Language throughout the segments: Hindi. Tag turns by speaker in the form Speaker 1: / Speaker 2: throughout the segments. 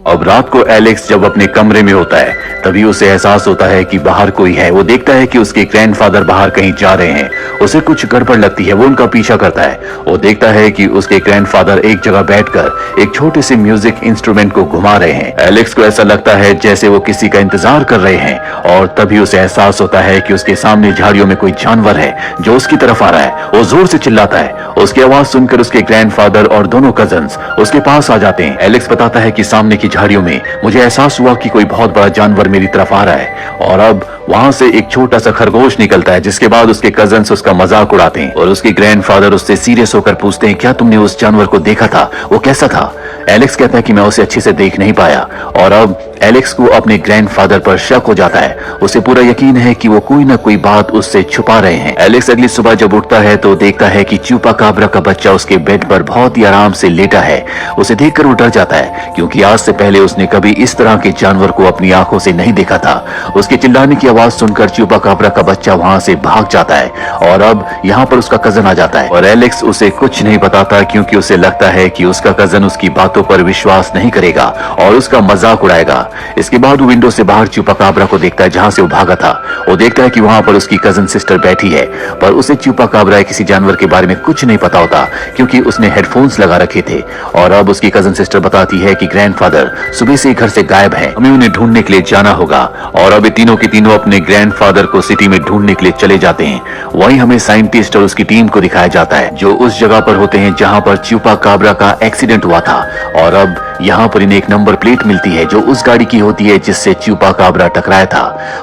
Speaker 1: अब रात को एलेक्स जब अपने कमरे में होता है तभी उसे एहसास होता है कि बाहर कोई है। वो देखता है कि उसके ग्रैंडफादर बाहर कहीं जा रहे हैं। उसे कुछ गड़बड़ लगती है। वो उनका पीछा करता है। वो देखता है कि उसके ग्रैंडफादर एक जगह बैठकर एक छोटे से म्यूजिक इंस्ट्रूमेंट को घुमा रहे हैं। एलेक्स को ऐसा लगता है जैसे वो किसी का इंतजार कर रहे हैं और तभी उसे एहसास होता है कि उसके सामने झाड़ियों में कोई जानवर है जो उसकी तरफ आ रहा है। वो जोर से चिल्लाता है। उसकी आवाज सुनकर उसके ग्रैंडफादर और दोनों कजन्स उसके पास आ जाते हैं। एलेक्स बताता है कि सामने की झाड़ियों में मुझे एहसास हुआ कि कोई बहुत बड़ा जानवर मेरी तरफ आ रहा है और अब वहां से एक छोटा सा खरगोश निकलता है। जिसके बाद उसके कजन्स उसका मजाक उड़ाते हैं और उसके ग्रैंडफादर उससे सीरियस होकर पूछते हैं, क्या तुमने उस जानवर को देखा था? वो कैसा था? एलेक्स कहता है कि मैं उसे अच्छे से देख नहीं पाया और अब एलेक्स को अपने ग्रैंडफादर पर शक हो जाता है। उसे पूरा यकीन है कि वो कोई ना कोई बात उससे छुपा रहे हैं। एलेक्स अगली सुबह जब उठता है तो देखता है कि चुपाकाब्रा का बच्चा उसके बेड पर बहुत ही आराम से लेटा है। उसे देखकर वो डर जाता है क्योंकि आज से पहले उसने कभी इस तरह के जानवर को अपनी आंखों से नहीं देखा था। उसके चिल्लाने की आवाज सुनकर चुपाकाब्रा का बच्चा वहां से भाग जाता है और अब यहाँ पर उसका कजन आ जाता है और एलेक्स उसे कुछ नहीं बताता क्योंकि उसे लगता है कि उसका कजन उसकी बातों पर विश्वास नहीं करेगा और उसका मजाक उड़ाएगा। इसके बाद वो विंडो से बाहर चुपाकाब्रा को देखता है जहां से वो भागा था। वो देखता है कि वहां पर उसकी कजन सिस्टर बैठी है पर उसे चुपाकाब्रा किसी जानवर के बारे में कुछ नहीं पता होता क्योंकि उसने हेडफोन्स लगा रखे थे। और अब उसकी कजन सिस्टर बताती है कि ग्रैंडफादर सुबह से घर से गायब है, हमें उन्हें ढूंढने के लिए जाना होगा। और अब तीनों के तीनों अपने ग्रैंडफादर को सिटी में ढूंढने के लिए चले जाते हैं। वहीं हमें साइंटिस्ट और उसकी टीम को दिखाया जाता है जो उस जगह पर होते हैं जहां पर चुपाकाब्रा का एक्सीडेंट हुआ था। और अब यहाँ पर इन्हें एक नंबर प्लेट मिलती है जो उस गाड़ी की होती है जिससे चुपाकाब्रा टकराया था।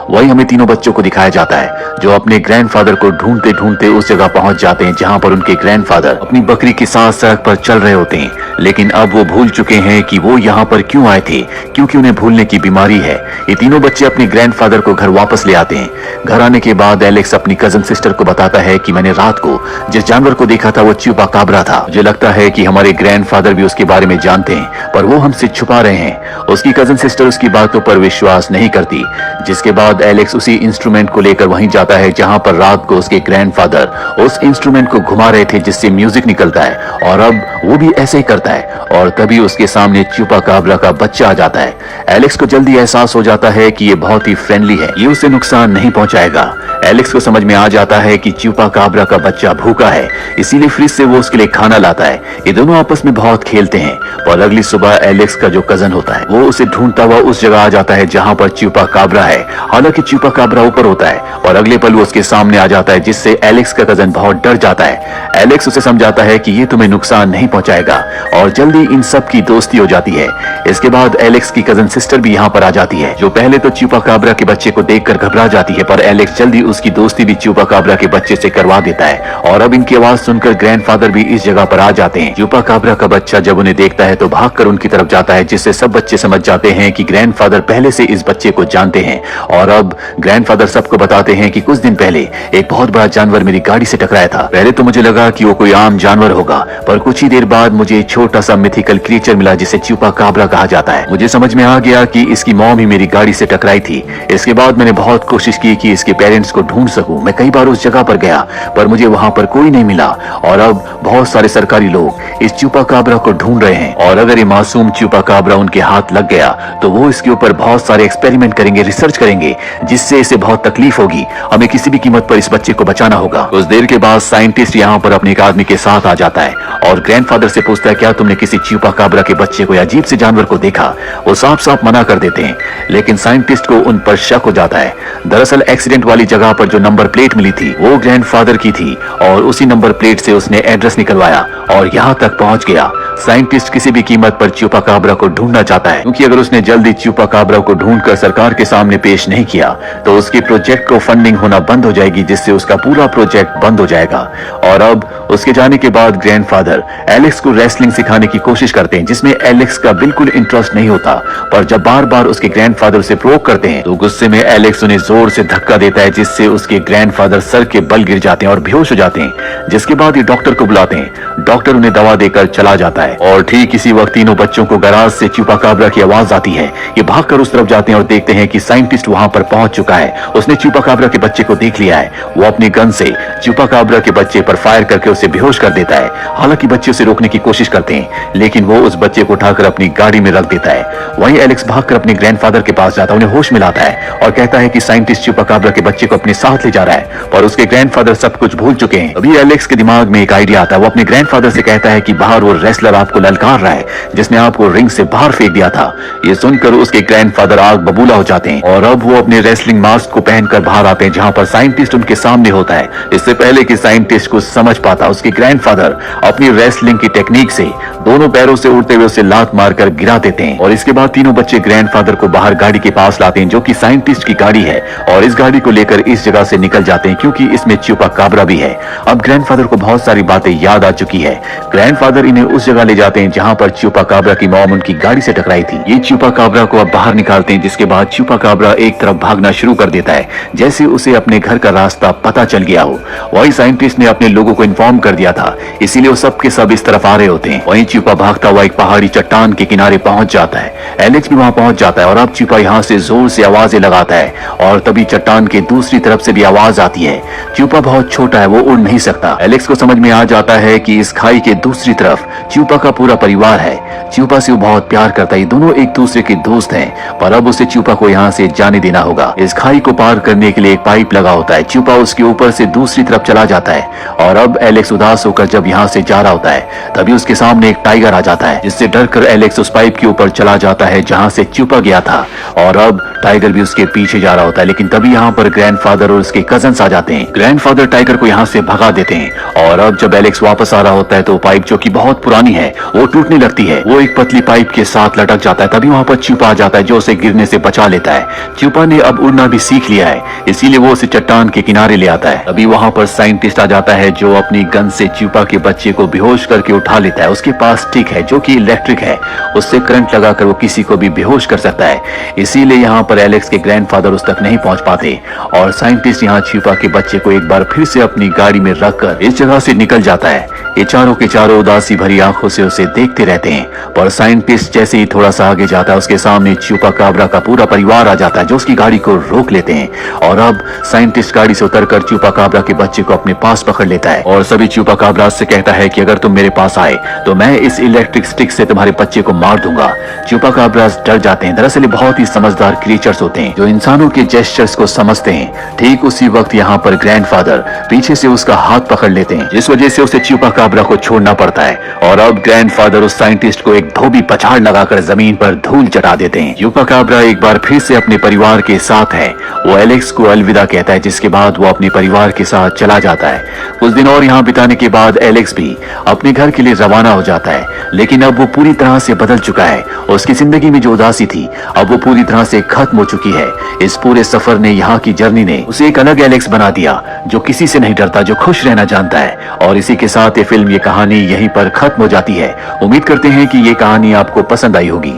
Speaker 1: वहीं हमें तीनों बच्चों को दिखाया जाता है जो अपने ग्रैंडफादर को ढूंढते ढूंढते उस जगह पहुंच जाते हैं जहां पर उनके ग्रैंडफादर अपनी बकरी के साथ सड़क पर चल रहे होते हैं। लेकिन अब वो भूल चुके हैं कि वो यहाँ पर क्यों आए थे क्योंकि उन्हें भूलने की बीमारी है। ये तीनों बच्चे अपने ग्रैंडफादर को घर वापस ले आते हैं। घर आने के बाद एलेक्स अपनी कजन सिस्टर को बताता है कि मैंने रात को जिस जानवर को देखा था वो चुपाकाब्रा था। मुझे लगता है कि हमारे ग्रैंडफादर भी उसके बारे में जानते हैं पर वो हमसे छुपा रहे हैं। उसकी कजन सिस्टर उसकी बातों पर विश्वास नहीं करती। जिसके बाद एलेक्स उसी इंस्ट्रूमेंट को लेकर वहीं जाता है जहां पर रात को उसके ग्रैंडफादर उस इंस्ट्रूमेंट को घुमा रहे थे जिससे म्यूजिक निकलता है और अब वो भी ऐसे ही करता है और तभी उसके सामने चुपाकाब्रा का बच्चा आ जाता है। एलेक्स को जल्दी एहसास हो जाता है कि ये बहुत ही फ्रेंडली है, ये उसे नुकसान नहीं पहुंचाएगा। एलेक्स को समझ में आ जाता है कि चुपाकाब्रा का बच्चा भूखा है इसीलिए फ्रिज से वो उसके लिए खाना लाता है। ये दोनों आपस में बहुत खेलते हैं और अगली सुबह एलेक्स का जो कजन होता है वो उसे ढूंढता हुआ उस जगह आ जाता है जहां पर चुपाकाब्रा है। हालांकि चुपाकाब्रा ऊपर होता है और अगले पल वो उसके सामने आ जाता है जिससे एलेक्स का कजन बहुत डर जाता है। एलेक्स उसे समझाता है कि ये तुम्हें नुकसान नहीं पहुंचाएगा और जल्दी इन सब की दोस्ती हो जाती है। इसके बाद एलेक्स की कजन सिस्टर भी यहाँ पर आ जाती है जो पहले तो चुपाकाब्रा के बच्चे को देखकर घबरा जाती है पर एलेक्स जल्दी उसकी दोस्ती भी चुपाकाब्रा के बच्चे से करवा देता है। और अब इनकी आवाज सुनकर ग्रैंडफादर भी इस जगह पर आ जाते हैं। चुपाकाब्रा का बच्चा जब उन्हें देखता है तो भागकर उनकी तरफ जाता है जिससे सब बच्चे समझ जाते हैं कि ग्रैंडफादर पहले से इस बच्चे को जानते हैं। और अब ग्रैंडफादर सबको बताते हैं कि कुछ दिन पहले एक बहुत बड़ा जानवर मेरी गाड़ी से टकराया था। पहले तो मुझे लगा कि वो कोई आम जानवर होगा पर कुछ ही देर बाद मुझे एक छोटा सा मिथिकल क्रिएचर मिला जिसे चुपाकाब्रा कहा जाता है। मुझे समझ में आ गया कि इसकी मॉम ही मेरी गाड़ी से टकराई थी। इसके बाद मैंने बहुत कोशिश की कि इसके पेरेंट्स को ढूंढ सकूं। मैं कई बार उस जगह पर गया पर मुझे वहां पर कोई नहीं मिला और अब बहुत सारे सरकारी लोग इस चुपाकाब्रा को ढूंढ रहे हैं और अगर ये मासूम चुपाकाब्रा उनके हाथ लग गया तो वो इसके ऊपर बहुत सारे एक्सपेरिमेंट करेंगे, रिसर्च करेंगे जिससे इसे बहुत तकलीफ होगी। हमें किसी भी कीमत पर इस बच्चे को बचाना होगा। कुछ देर के बाद साइंटिस्ट यहाँ पर अपने एक आदमी के साथ आ जाता है और ग्रैंडफादर से पूछता है क्या तुमने किसी चुपाकाब्रा के बच्चे को या अजीब से जानवर को देखा? वो साफ साफ मना कर देते हैं लेकिन साइंटिस्ट को उन पर शक हो जाता है। दरअसल एक्सीडेंट वाली जगह पर जो नंबर प्लेट मिली थी वो ग्रैंडफादर की थी और उसी नंबर प्लेट से उसने एड्रेस निकलवाया और यहाँ तक पहुंच गया। साइंटिस्ट किसी भी कीमत पर चुपाकाब्रा को ढूंढना चाहता है क्योंकि अगर उसने जल्दी चुपाकाब्रा को ढूंढकर सरकार के सामने पेश नहीं किया तो उसके प्रोजेक्ट को फंडिंग होना बंद हो जाएगी जिससे उसका पूरा प्रोजेक्ट बंद हो जाएगा। और अब उसके जाने के बाद ग्रैंडफादर एलेक्स को रेसलिंग सिखाने की कोशिश करते हैं जिसमें एलेक्स का बिल्कुल इंटरेस्ट नहीं होता पर जब बार बार उसके ग्रैंडफादर उसे प्रोवोक करते हैं तो गुस्से में एलेक्स उन्हें जोर से धक्का देता है जिससे उसके ग्रैंडफादर सर के बल गिर जाते हैं और बेहोश हो जाते हैं। जिसके बाद ये डॉक्टर को बुलाते हैं। डॉक्टर उन्हें दवा देकर चला जाता है है और ठीक इसी वक्त तीनों बच्चों को गराज से चुपाकाब्रा की आवाज आती है। ये भागकर उस तरफ जाते हैं और देखते हैं कि साइंटिस्ट वहां पर पहुंच चुका है। उसने चुपाकाब्रा के बच्चे को देख लिया है। वो अपनी गन से चुपाकाब्रा के बच्चे पर फायर करके उसे बेहोश कर देता है। हालांकि बच्चे उसे रोकने की कोशिश करते हैं, लेकिन वो उस बच्चे को उठाकर अपनी गाड़ी में रख देता है। वहीं एलेक्स भागकर अपने ग्रैंडफादर के पास जाता है, उन्हें होश में लाता है और कहता है कि साइंटिस्ट चुपाकाब्रा के बच्चे को अपने साथ ले जा रहा है, पर उसके ग्रैंडफादर सब कुछ भूल चुके हैं। अभी एलेक्स के दिमाग में एक आइडिया आता है। वो अपने ग्रैंडफादर से कहता है कि बाहर वो रेसलर आपको ललकार रहा है जिसने आपको रिंग से बाहर फेंक दिया था। ये सुनकर उसके ग्रैंडफादर आग बबूला हो जाते हैं और अब वो अपने रेसलिंग मास्क को पहनकर बाहर आते हैं, जहां पर साइंटिस्ट उनके सामने होता है। इससे पहले कि साइंटिस्ट कुछ समझ पाता, उसके ग्रैंडफादर अपनी रेसलिंग की टेक्निक से दोनों पैरों से उड़ते हुए उसे लात मारकर गिरा देते हैं और इसके बाद तीनों बच्चे ग्रैंडफादर को बाहर गाड़ी के पास लाते हैं, जो कि साइंटिस्ट की गाड़ी है, और इस गाड़ी को लेकर इस जगह से निकल जाते हैं क्योंकि इसमें चुपाकाब्रा भी है। अब ग्रैंडफादर को बहुत सारी बातें याद आ चुकी है। ग्रैंडफादर इन्हें उस जगह ले जाते हैं जहां पर चुपाकाब्रा की मॉम उनकी गाड़ी से टकराई थी। ये चुपाकाब्रा को अब बाहर निकालते हैं, जिसके बाद चुपाकाब्रा एक तरफ भागना शुरू कर देता है जैसे उसे अपने घर का रास्ता पता चल गया हो। वही साइंटिस्ट ने अपने लोगों को इन्फॉर्म कर दिया था, इसीलिए वो सब के सब इस तरफ आ रहे होते हैं। वहीं चुपा भागता हुआ एक पहाड़ी चट्टान के किनारे पहुंच जाता है। एलेक्स भी वहां पहुंच जाता है और अब चुपा यहाँ से जोर से आवाजें लगाता है और तभी चट्टान के दूसरी तरफ से भी आवाज आती है। चुपा बहुत छोटा है, वो उड़ नहीं सकता। एलेक्स को समझ में आ जाता है कि इस खाई के दूसरी तरफ चुपा का पूरा परिवार है। चुपा से वो बहुत प्यार करता है, दोनों एक दूसरे के दोस्त हैं, पर अब उसे चुपा को यहाँ से जाने देना होगा। इस खाई को पार करने के लिए एक पाइप लगा होता है। चुपा उसके ऊपर से दूसरी तरफ चला जाता है और अब एलेक्स उदास होकर जब यहाँ से जा रहा होता है तभी उसके सामने एक टाइगर आ जाता है, जिससे डरकर एलेक्स उस पाइप के ऊपर चला जाता है जहाँ से चुपा गया था और अब टाइगर भी उसके पीछे जा रहा होता है। लेकिन तभी यहाँ पर ग्रैंडफादर और उसके कजन्स आ जाते हैं। ग्रैंडफादर टाइगर को यहाँ से भगा देते हैं और अब जब एलेक्स वापस आ रहा होता है तो पाइप जो कि बहुत पुरानी है वो टूटने लगती है। वो एक पतली पाइप के साथ लटक जाता है। तभी वहाँ पर चुपा आ जाता है जो उसे गिरने से बचा लेता है। चुपा ने अब उड़ना भी सीख लिया है, इसीलिए वो उसे चट्टान के किनारे ले आता है। अभी वहाँ पर साइंटिस्ट आ जाता है जो अपनी गन से चुपा के बच्चे को बेहोश करके उठा लेता है। उसके पास स्टिक है जो कि इलेक्ट्रिक है, उससे करंट लगाकर वो किसी को भी बेहोश कर सकता है। इसीलिए यहाँ पर एलेक्स के ग्रैंडफादर उस तक नहीं पहुंच पाते और साइंटिस्ट यहाँ चुपा के बच्चे को एक बार फिर से अपनी गाड़ी में रखकर इस जगह से निकल जाता है। ये चारों के चारों उदासी भरी आंखों से उसे देखते रहते हैं, पर साइंटिस्ट जैसे ही थोड़ा सा आगे जाता है उसके सामने चुपाकाब्रा का पूरा परिवार आ जाता है जो उसकी गाड़ी को रोक लेते हैं और अब साइंटिस्ट गाड़ी से उतरकर चुपाकाब्रा के बच्चे को अपने पास पकड़ लेता है और सभी चुपाकाब्रा से कहता है कि अगर तुम मेरे पास आए तो मैं इस इलेक्ट्रिक स्टिक से तुम्हारे बच्चे को मार दूंगा। चुपाकाब्रा डर जाते हैं। दरअसल बहुत ही समझदार क्रीचर्स होते हैं जो इंसानों के जेस्चर्स को समझते हैं। ठीक उसी वक्त यहाँ पर ग्रैंडफादर पीछे से उसका हाथ पकड़ लेते हैं, जिस वजह से उसे चुपाकाब्रा को छोड़ना पड़ता है और अब ग्रैंडफादर उस साइंटिस्ट को एक धोबी पछाड़ लगाकर जमीन पर धूल चटा देते हैं। चुपाकाब्रा एक बार फिर से अपने परिवार के साथ है। वो एलेक्स को अलविदा कहता है, जिसके बाद वो अपने परिवार के साथ चला जाता है। कुछ दिन और यहाँ बिताने के बाद एलेक्स भी अपने घर के लिए रवाना हो जाता है, लेकिन अब वो पूरी तरह से बदल चुका है। उसकी जिंदगी में जो उदासी थी अब वो पूरी तरह से खत्म हो चुकी है। इस पूरे सफर ने, यहाँ की जर्नी ने उसे एक अलग एलेक्स बना दिया जो किसी से नहीं डरता, जो खुश रहना जानता है। और इसी के साथ ये फिल्म, ये कहानी यहीं पर खत्म हो जाती है। उम्मीद करते हैं कि ये कहानी आपको पसंद आई होगी।